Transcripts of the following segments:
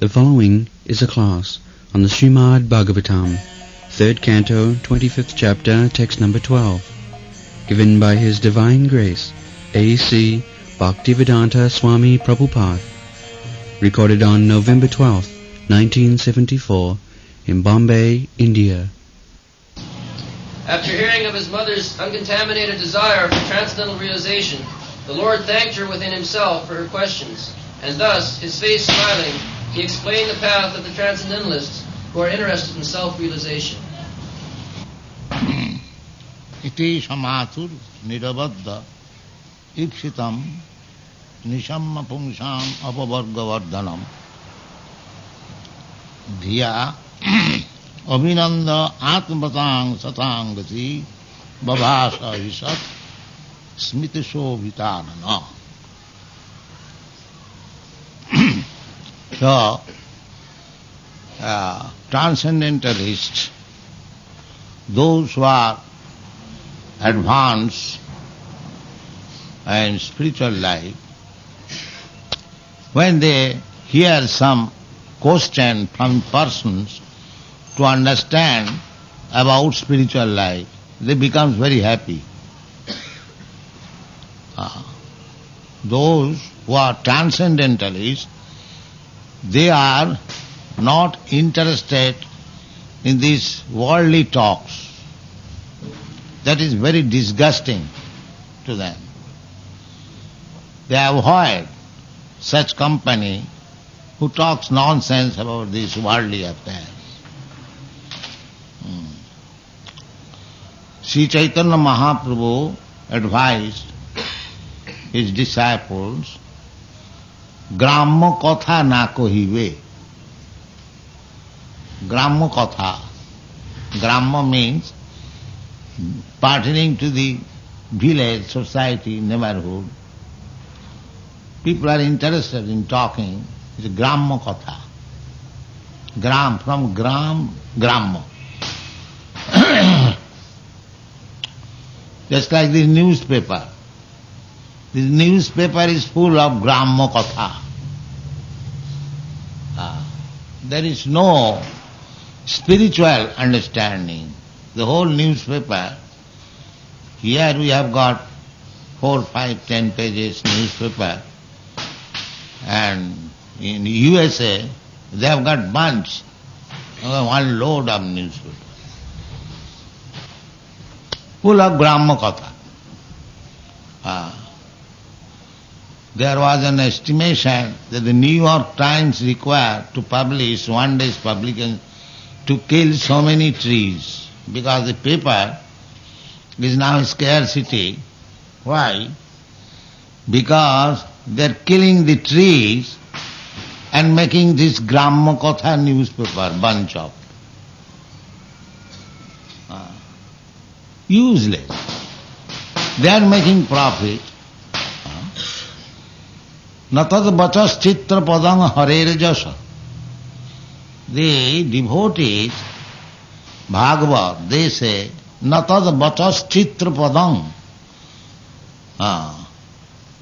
The following is a class on the Srimad Bhagavatam, 3rd Canto, 25th Chapter, Text number 12, given by His Divine Grace, A.C. Bhaktivedanta Swami Prabhupada, recorded on November 12th, 1974, in Bombay, India. After hearing of his mother's uncontaminated desire for transcendental realization, the Lord thanked her within himself for her questions, and thus, his face smiling, he explained the path of the transcendentalists who are interested in self-realization. Iti samatur nirabadda ikshitam nishamma pungsam apavargavardhanam dhiya abhinanda atmatang satangati babhasa isat smitiso vitanana. So, transcendentalists, those who are advanced in spiritual life, when they hear some question from persons to understand about spiritual life, they become very happy. Those who are transcendentalists, they are not interested in these worldly talks. That is very disgusting to them. They avoid such company who talks nonsense about these worldly affairs. Sri Chaitanya Mahaprabhu advised his disciples, Gramma Katha na kohive. Gramma Katha. Gramma means pertaining to the village, society, neighborhood. People are interested in talking. It's Gramma Katha. Gram, from Gram, Gramma. Just like this newspaper. This newspaper is full of Gramma Katha. There is no spiritual understanding. The whole newspaper, here we have got 4, 5, 10 pages newspaper, and in USA they have got bunch, one load of newspaper, full of Gramma Katha. There was an estimation that the New York Times required to publish one day's publication to kill so many trees, because the paper is now scarcity. Why? Because they are killing the trees and making this Gramma Katha newspaper bunch of. Useless. They are making profit. Natad bachas chitra padang harer jasa. The devotees, Bhagavad, they say, Natad bachas chitra padang.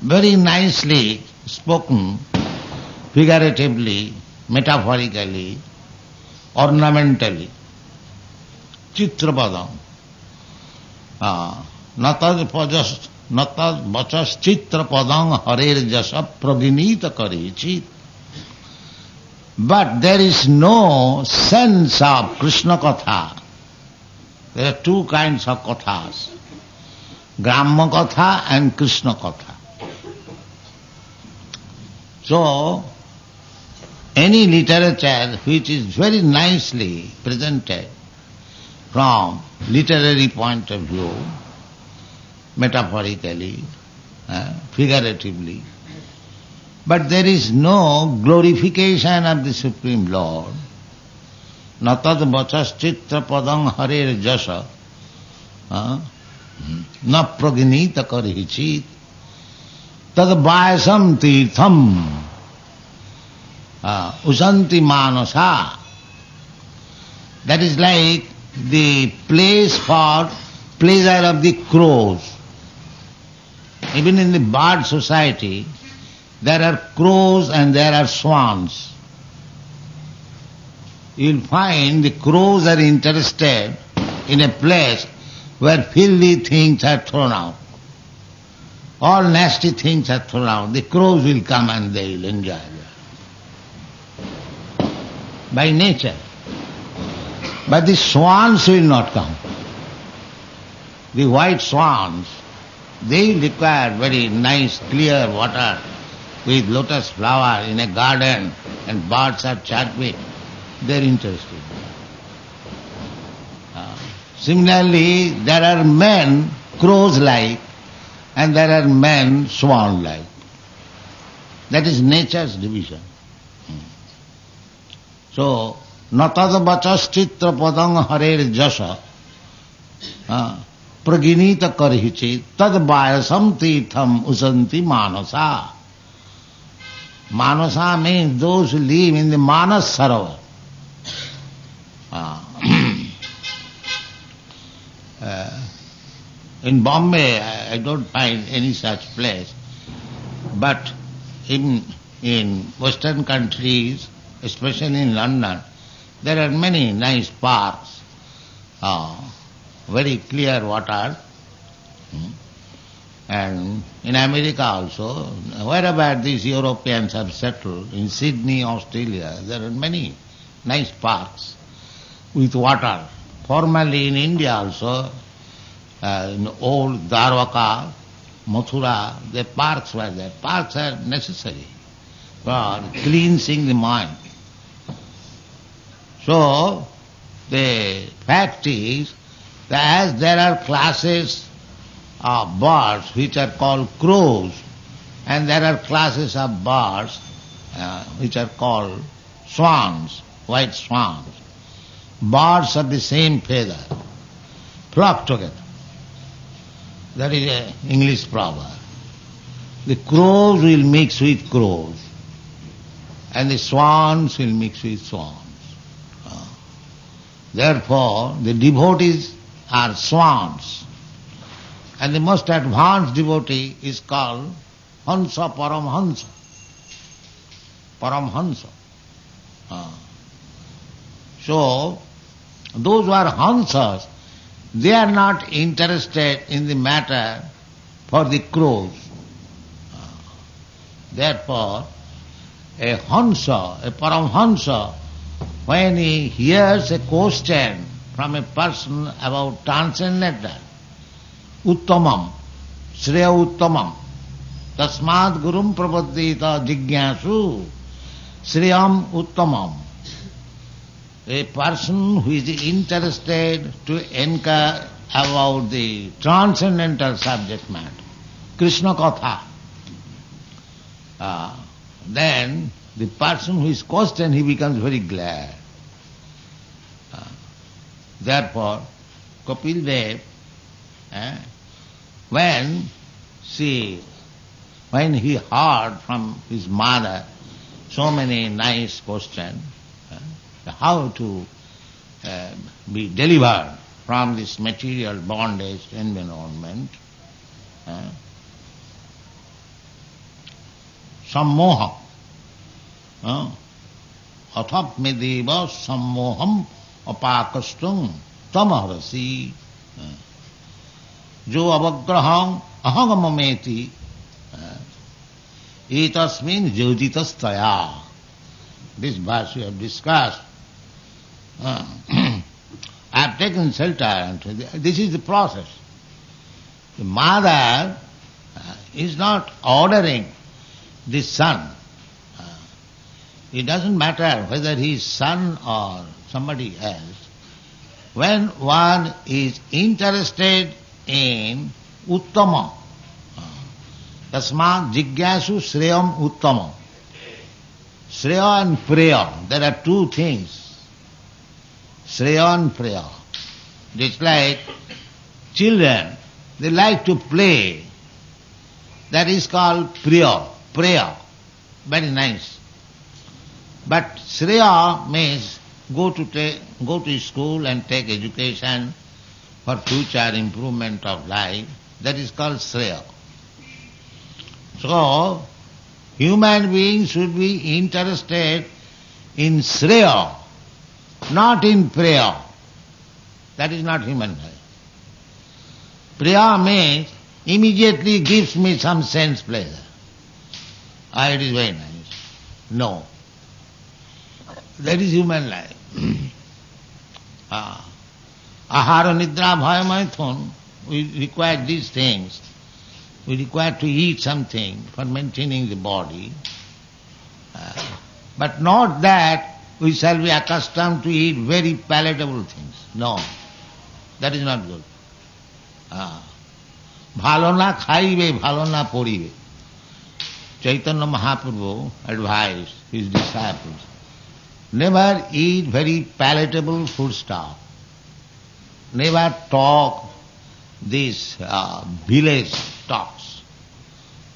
Very nicely spoken, figuratively, metaphorically, ornamentally. Chitra padang. Natad bachas chitra padang harer jasa praginita karichit. But there is no sense of Krishna Katha. There are two kinds of Kathas, Gramma Katha and Krishna Katha. So, any literature which is very nicely presented from literary point of view, metaphorically, figuratively, but there is no glorification of the Supreme Lord. Natad bachas chitra padang harer jasa na praginita karichit tad vayasam tirtham usanti manasa. That is like the place for pleasure of the crows. Even in the bird society, there are crows and there are swans. you'll find the crows are interested in a place where filthy things are thrown out. All nasty things are thrown out. The crows will come and they will enjoy that. By nature. But the swans will not come. The white swans, they require very nice clear water with lotus flower in a garden and birds are chirping. They are interested. Similarly, there are men crows-like and there are men swan-like. That is nature's division. So, natad vachastitra padang harer jasa praginita karhichi tad vayasam titham usanti manasa. Manasa means those who live in the Manas Sarovar. In Bombay, I don't find any such place. But in Western countries, especially in London, there are many nice parks, very clear water. And in America also, wherever these Europeans have settled, in Sydney, Australia, there are many nice parks with water. Formerly in India also, in old Dwarka, Mathura, the parks were there. Parks are necessary for cleansing the mind. So, the fact is that as there are classes of birds which are called crows, and there are classes of birds which are called swans, white swans. Birds of the same feather flock together. That is an English proverb. The crows will mix with crows and the swans will mix with swans. Therefore, the devotees are swans. And the most advanced devotee is called Hansa Paramhansa. Paramhansa. So, those who are Hansas, they are not interested in the matter for the crows. Therefore, a Hansa, a Paramhansa, when he hears a question from a person about transcendental, Uttamam, Shreya Uttamam, Tasmad Gurum Prapaddita Jignasu, Shreyam Uttamam. A person who is interested to inquire about the transcendental subject matter, Krishna Katha, then the person who is questioned, he becomes very glad. Therefore, Kapil Dev, when he heard from his mother so many nice questions, how to be delivered from this material bondage environment, sammoha, athap medeva sammoham apakastum tamahrasi, jo avagraham ahagamameti etasmin jyotitasthaya. This verse we have discussed. I have taken shelter. This is the process. The mother is not ordering the son. It doesn't matter whether he is son or somebody else. When one is interested in uttama, tasmat jigyasu shreyam uttama. Shreya and Preya, there are two things. Shreya and Preya. Just like children, they like to play. That is called Priya, Preya. Very nice. But Shreya means go to school and take education for future improvement of life. That is called Shreya. So, human beings should be interested in Shreya, not in prayer. That is not human life. Prayer means immediately gives me some sense pleasure. Ah, it is very nice. No. That is human life. Ahara, nidra, bhaya, maithun. We require these things. We require to eat something for maintaining the body. But not that we shall be accustomed to eat very palatable things. No. That is not good. Bhalo na khaibe, bhalo na poribe. Chaitanya Mahaprabhu advised his disciples, never eat very palatable foodstuff. Never talk these village talks.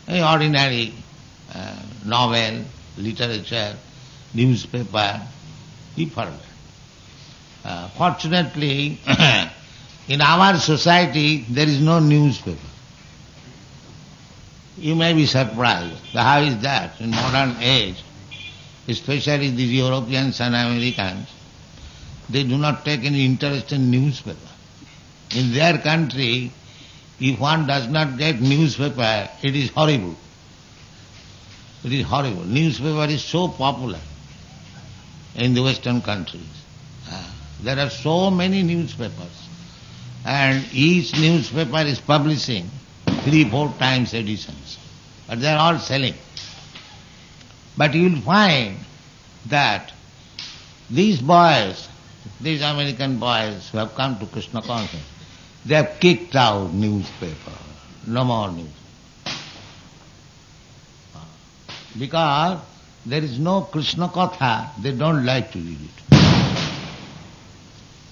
Ordinary novel, literature, newspaper, he forgot. Fortunately, in our society there is no newspaper. You may be surprised. How is that? In modern age, especially these Europeans and Americans, they do not take any interest in newspaper. In their country, if one does not get newspaper, it is horrible. It is horrible. Newspaper is so popular in the Western countries. There are so many newspapers, and each newspaper is publishing 3-4 times editions. But they are all selling. But you will find that these boys, these American boys who have come to Krishna consciousness, they have kicked out newspaper. No more news. Because there is no Krishna Katha, they don't like to read it.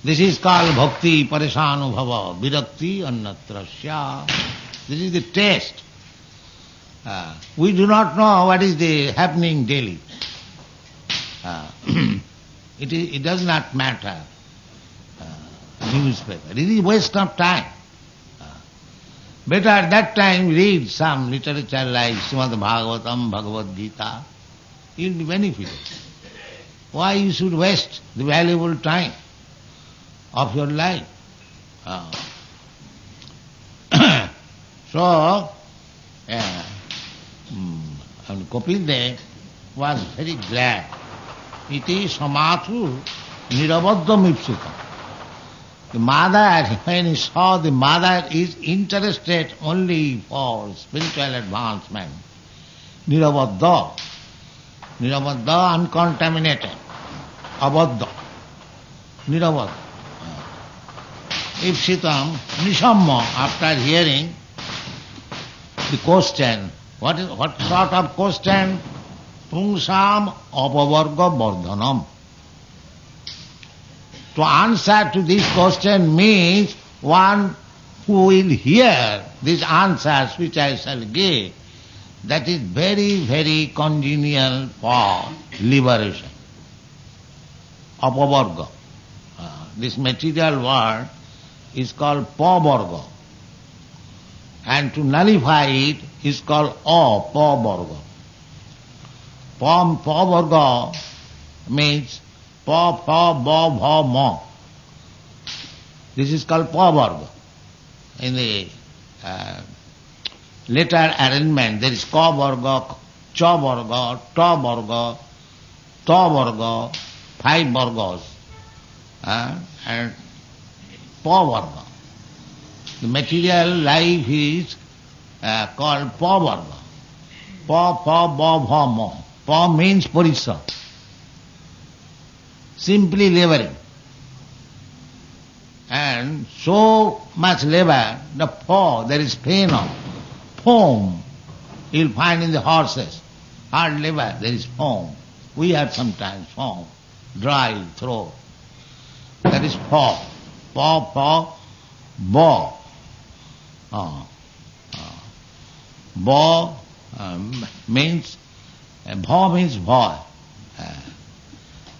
This is called bhakti parishanubhava virakti annatrasya. This is the taste. We do not know what is the happening daily. It does not matter. Newspaper. It is waste of time. Better at that time read some literature like Srimad Bhagavatam, Bhagavad Gita. You will be benefited. Why you should waste the valuable time of your life? So, Kapil Dev was very glad. Iti samathu nirabadham ipsita. The mother, when he saw the mother is interested only for spiritual advancement, nirabadha, uncontaminated, abadha, nirabadha. Ipsitam, nishamma, after hearing the question, what sort of question? Pungsam apavarga vardhanam. To answer to this question means one who will hear these answers which I shall give, that is very, very congenial for liberation. Apavarga. This material world is called pavarga. And to nullify it is called apavarga. Pavarga means pa, pa, ba, bha, ma. This is called pavarga. In the letter arrangement, there is ka varga, cha varga, ta varga, ta varga, 5 vargas, and pa varga. The material life is called pa varga. Pa, pa, ba, bha, ma. Pa means parisa. Simply laboring. And so much labor, the paw, there is pain of foam. You'll find in the horses. Hard labor, there is foam. We have sometimes foam. Dry throat. That is paw. Paw, paw, ba. Ba means, bha means boy.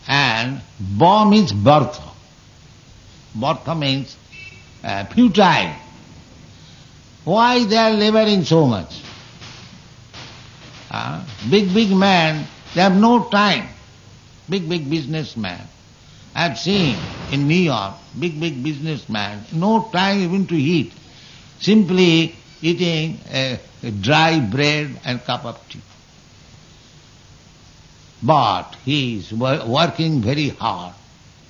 And ba means birth. Birth means futile. Why they are laboring so much? Big men, they have no time. Big businessmen, I've seen in New York, big businessman, no time even to eat, simply eating a dry bread and cup of tea. But he is working very hard,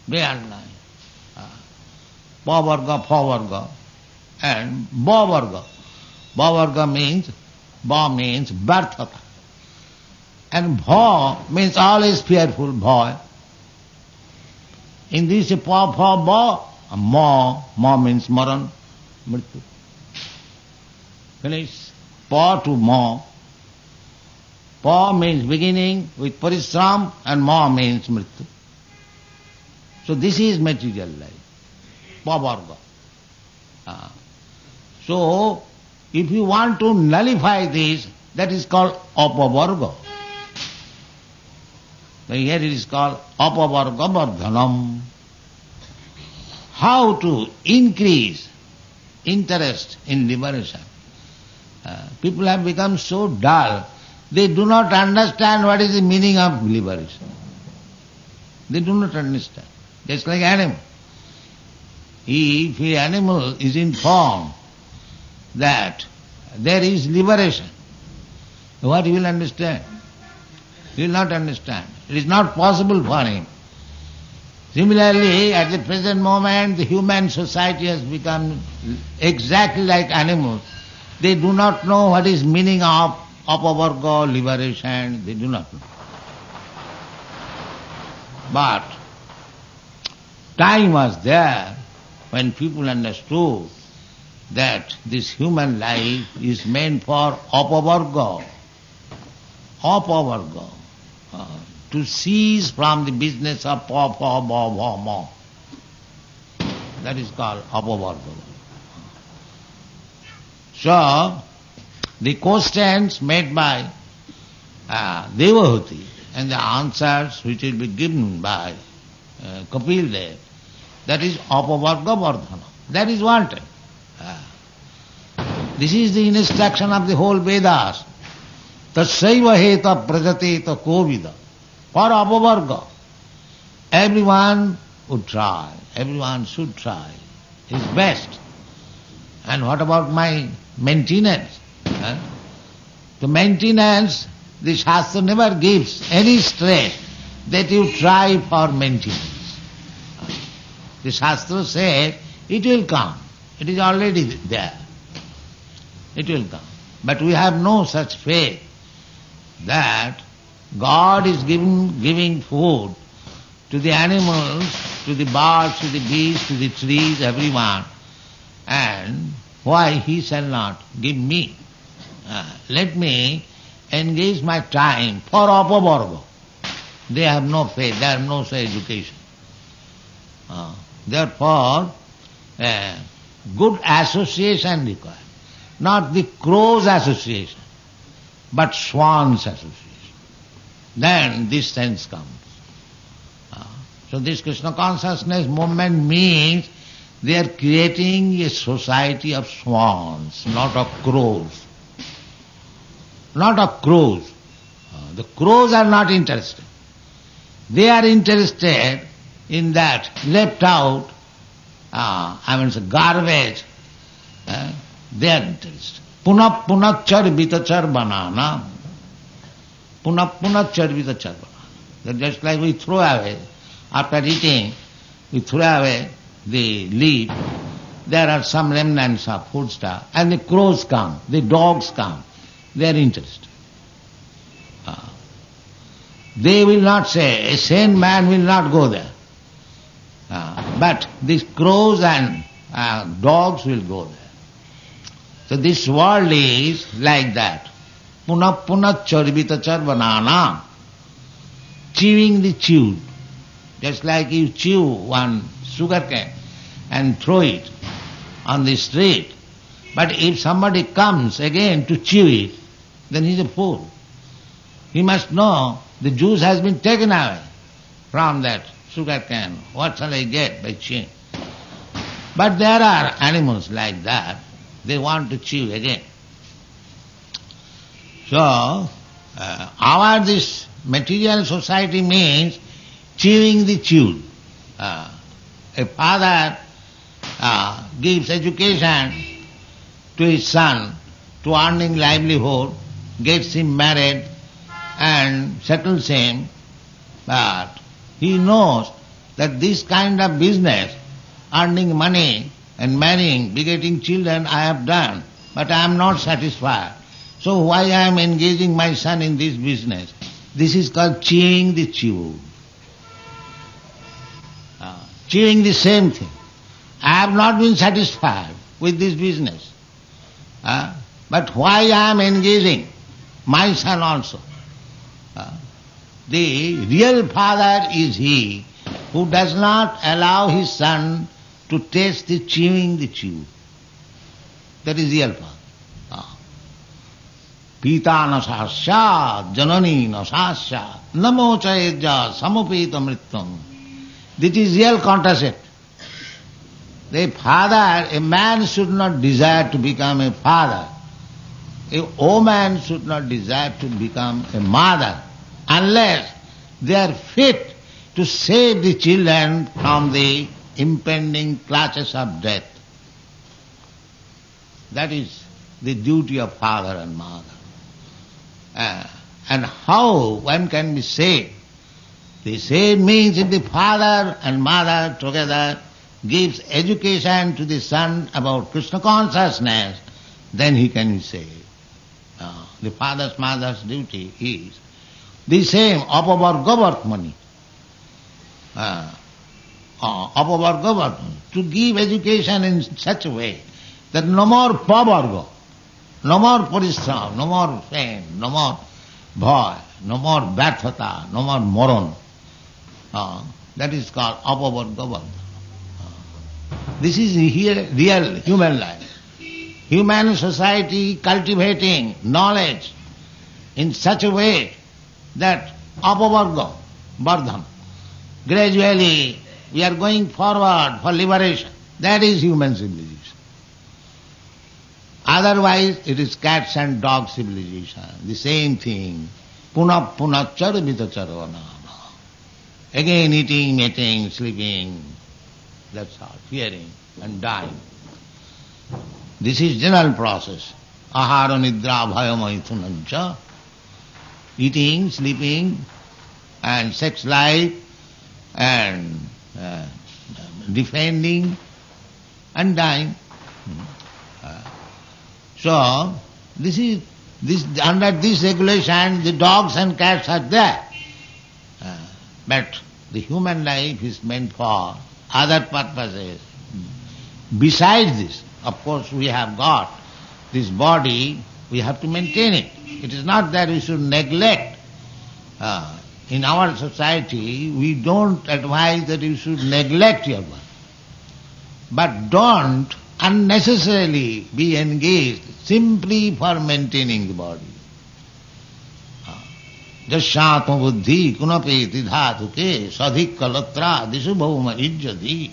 day and night. Bhavarga, and Bhavarga. Bhavarga means Bhartata. And Bha means always fearful, Bha. In this Bha, Ma means Maran, Mrityu. Finish. Pa to Ma. Pa means beginning with Parisram and Ma means Mrityu. So this is material life. Bhavarga. So, if you want to nullify this, that is called apavarga. Here it is called apavarga vardhanam. How to increase interest in liberation. People have become so dull, they do not understand what is the meaning of liberation. They do not understand. Just like animal. If an animal is informed that there is liberation, what he will understand? He will not understand. It is not possible for him. Similarly, at the present moment, the human society has become exactly like animals. They do not know what is meaning of apavarga, liberation. They do not know. But time was there when people understood that this human life is meant for apavarga, to cease from the business of pa, ba, ma. That is called apavarga. So, the questions made by Devahuti and the answers which will be given by Kapil Dev, that is apavarga vardhana. That is wanted. This is the instruction of the whole Vedas. Tassaiva heta prajateta kovida. For apavarga. Everyone would try. Everyone should try his best. And what about my maintenance? The maintenance, the Shastra never gives any stress that you try for maintenance. The Shastra says, it will come. It is already there. It will come. But we have no such faith that God is giving food to the animals, to the birds, to the beasts, to the trees, everyone. And why He shall not give me? Let me engage my time for apavarga. They have no faith, they have no education. Therefore, good association required. Not the crow's association, but swan's association. Then this sense comes. So this Krishna consciousness movement means they are creating a society of swans, not of crows. Not of crows. The crows are not interested. They are interested in that left out, garbage. They are interested. Punachar vitachar banana. Punachar vitachar banana. Just like we throw away, after eating, we throw away the leaf. There are some remnants of food stuff. And the crows come, the dogs come. They are interested. They will not say, a sane man will not go there. But these crows and dogs will go there. So this world is like that. Punachar banana. Chewing the chewed. Just like you chew one sugar cane and throw it on the street. But if somebody comes again to chew it, then he's a fool. He must know the juice has been taken away from that sugar cane. What shall I get by chewing? But there are animals like that. They want to chew again. So, our this material society means chewing the chewed. A father gives education to his son to earning livelihood, gets him married and settles him, but he knows that this kind of business, earning money and marrying, begetting children, I have done, but I am not satisfied. So why I am engaging my son in this business? This is called chewing the chew. Chewing the same thing. I have not been satisfied with this business. But why I am engaging my son also? The real father is he who does not allow his son to taste the chewing the chew. That is real father. Pita nasasya, janani nasasya, namo chayeja samupita mrityam. This is real contracept. The father, a man should not desire to become a father. A woman should not desire to become a mother unless they are fit to save the children from the impending clutches of death. That is the duty of father and mother. And how one can be saved? The saved means if the father and mother together gives education to the son about Krishna consciousness, then he can be saved. The father's mother's duty is the same, apavargavartmani. Apavargavartmani, to give education in such a way that no more pavarga, no more parishram, no more pain, no more bhaya, no more vyarthata, no more moron. That is called apavargavartmani. This is real human life. Human society cultivating knowledge in such a way that apavarga, vardhan, gradually we are going forward for liberation. That is human civilization. Otherwise it is cats and dog civilization, the same thing. Punah punachara vitacharana. Again eating, mating, sleeping, that's all, fearing and dying. This is general process. Ahara nidra bhaya maithunancha. Eating, sleeping, and sex life, and defending, and dying. So, under this regulation, the dogs and cats are there. But the human life is meant for other purposes. Besides this, of course, we have got this body, we have to maintain it. It is not that we should neglect. In our society, we don't advise that you should neglect your body. But don't unnecessarily be engaged simply for maintaining the body. Jasyatma buddhi kunapeti dhatuke sadhik kalatra dishu bhuvma ijjati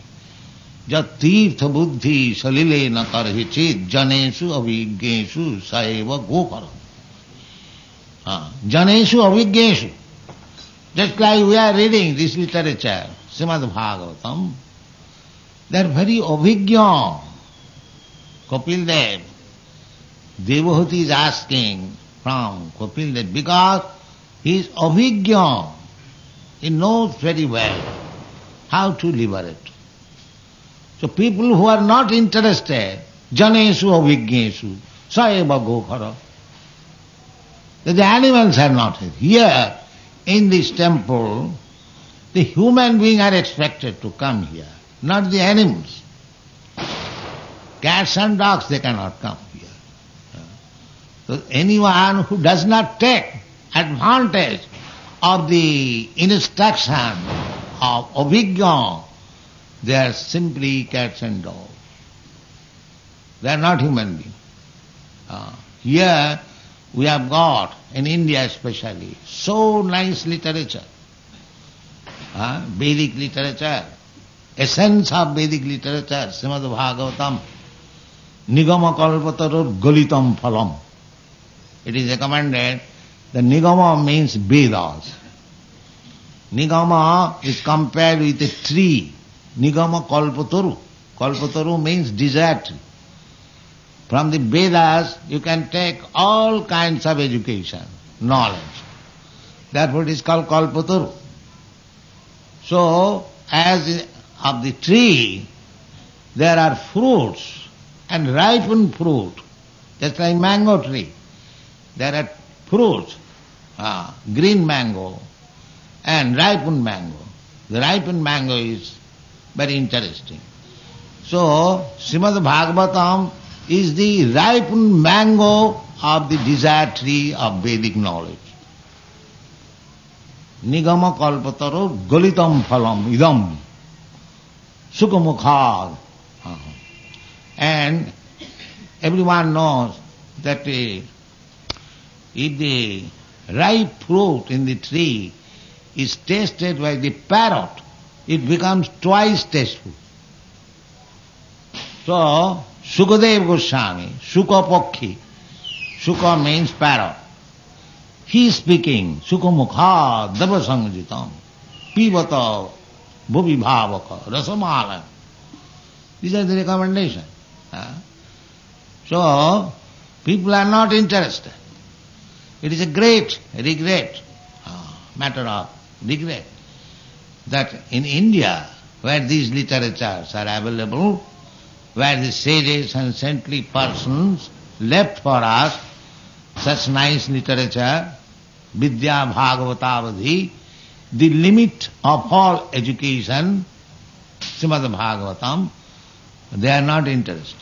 jat tirtha buddhi salile na karhi chit janeshu avijneshu saeva gokara. Janeshu avijneshu. Just like we are reading this literature, Srimad Bhagavatam, they are very avijna. Kapil Dev, Devahuti is asking from Kapil Dev because he is avijna. He knows very well how to liberate. So people who are not interested, janeshu avijneshu, saeva gokhara. The animals are not here. In this temple, the human beings are expected to come here, not the animals. Cats and dogs, they cannot come here. So anyone who does not take advantage of the instruction of avijna, they are simply cats and dogs. They are not human beings. Here we have got, in India especially, so nice literature. Vedic literature, essence of Vedic literature, Srimad Bhagavatam, Nigama kalpatarur galitam phalam. It is recommended, the Nigama means Vedas. Nigama is compared with a tree. Nigama kalpataru. Kalpataru means desert tree. From the Vedas you can take all kinds of education, knowledge. Therefore it is called kalpataru. So, as of the tree, there are fruits and ripened fruit, just like mango tree. There are fruits, green mango and ripened mango. The ripened mango is very interesting. So, Srimad Bhagavatam is the ripened mango of the desired tree of Vedic knowledge. Nigama kalpataro galitam phalam idam sukhamukhad. And everyone knows that if the ripe fruit in the tree is tasted by the parrot, it becomes twice tasteful. So, Sukadeva Goswami, Sukha Pakhi, Sukha means parrot. He is speaking, Sukhamukha Davasangajitam, Pivata Bhuvibhavaka Rasamala. These are the recommendations. So, people are not interested. It is a great regret, matter of regret, that in India, where these literatures are available, where the sages and saintly persons left for us such nice literature, Vidya Bhagavatavadhi, the limit of all education, Srimad Bhagavatam, they are not interested.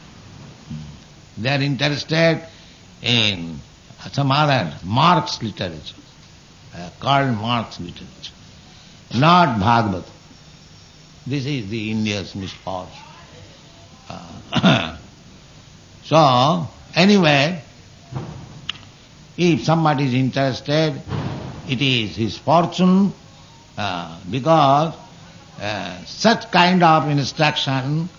They are interested in some other Marx literature, Karl Marx literature, not Bhagavatam. This is the India's misfortune. So, anyway, if somebody is interested, it is his fortune, because such kind of instruction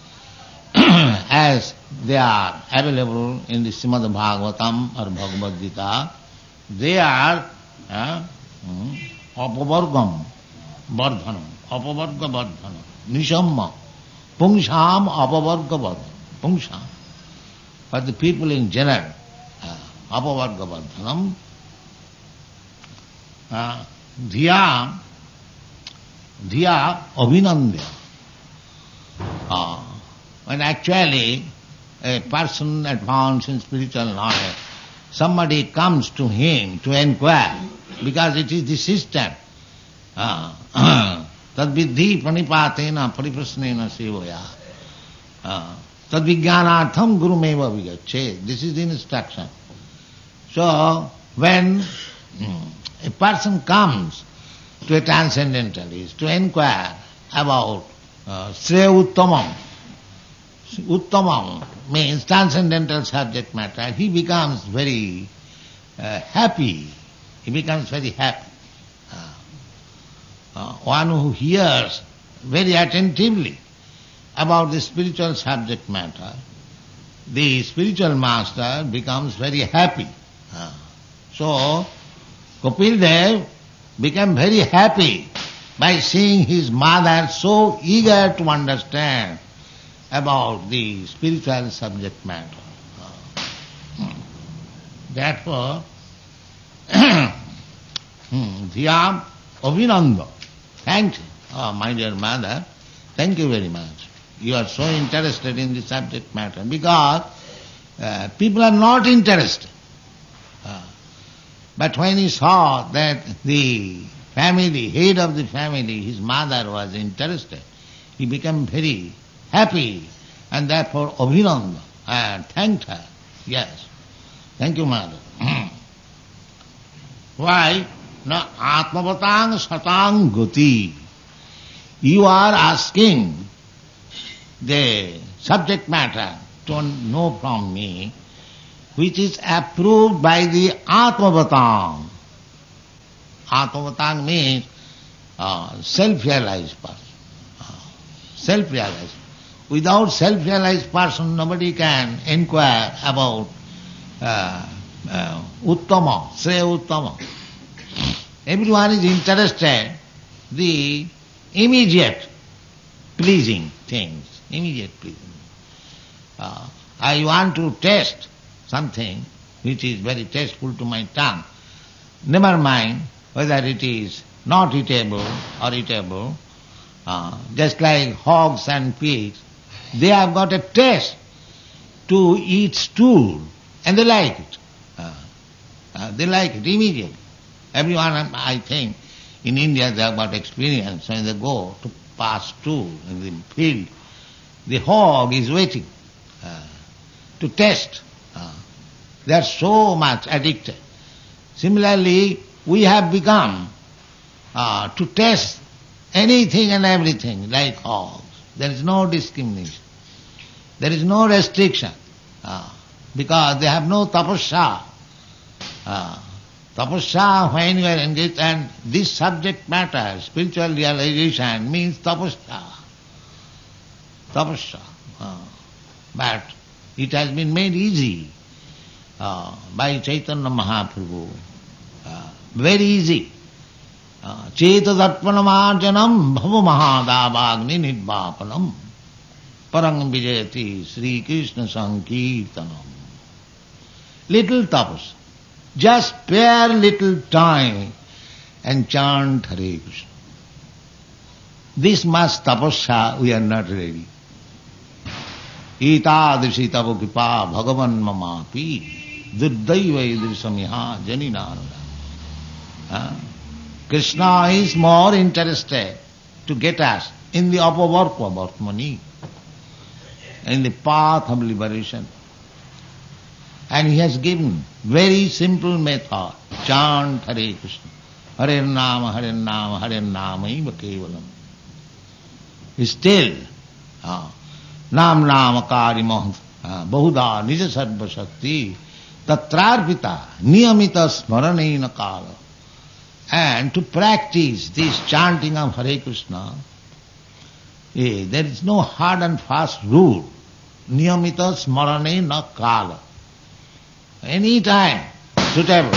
as they are available in the Srimad Bhagavatam or Bhagavad Gita, they are apavargam vardhanam, apavarga vardhanam, nishamma, pungsham apavarga vardhanam, pungsham. For the people in general, apavarga vardhanam, dhiya abhinandya. When actually a person advanced in spiritual knowledge, somebody comes to him to inquire, because it is the system. Tadviddhi pranipatena pariprasnena sevaya. Tadvijnanatham gurumeva vigacche. This is the instruction. So, when a person comes to a transcendentalist to inquire about Sreya Uttamam, Uttamam means transcendental subject matter, he becomes very happy. He becomes very happy. One who hears very attentively about the spiritual subject matter, the spiritual master becomes very happy. So, Kapil Dev became very happy by seeing his mother so eager to understand about the spiritual subject matter. Therefore, Dhyam Abhinanda. Thank you. Oh, my dear mother, thank you very much. You are so interested in the subject matter, because people are not interested. But when he saw that the family, head of the family, his mother was interested, he became very happy, and therefore Abhinanda, and thanked her. Yes, thank you, mother. Why? Na atmavatang satang gati. You are asking the subject matter to know from me, which is approved by the atmavatang. Atmavatang means self-realized person. Self-realized. Without self-realized person, nobody can inquire about Uttama, Sreya Uttama. Everyone is interested the immediate pleasing things, immediate pleasing. I want to taste something which is very tasteful to my tongue. Never mind whether it is not eatable or eatable. Just like hogs and pigs, they have got a taste to eat stool and they like it. They like it immediately. Everyone, I think, in India they have got experience when they go to pass stool in the field. The hog is waiting to taste. They are so much addicted. Similarly, we have become to taste anything and everything like hogs. There is no discrimination. There is no restriction because they have no tapasya. Tapasya, when you are engaged, and this subject matter, spiritual realization, means tapasya. Tapasya. But it has been made easy by Chaitanya Mahaprabhu. Very easy. Chetadattmanamarjanam bhava mahadavagni nidvapanam parang vijayati Sri Krishna Sankirtanam. Little tapas. Just spare little time and chant Hare Krishna. This much tapasya we are not ready. Itadrishi tava kripa bhagavan mamapi duddaiva idrisamiha janinarada. Krishna is more interested to get us in the apavarpa vartmani, in the path of liberation. And he has given very simple method. Chant Hare Krishna. Hare Nama, Hare Nama, Hare Nama eva kevalam. Still, Nam Nama Kari Mohan Bahuda Nija Sarva Shakti Tatrarpita Niyamita Smaranena Kala. And to practice this chanting of Hare Krishna, there is no hard and fast rule. Niyamita Smaranena Kala. Any time, suitable.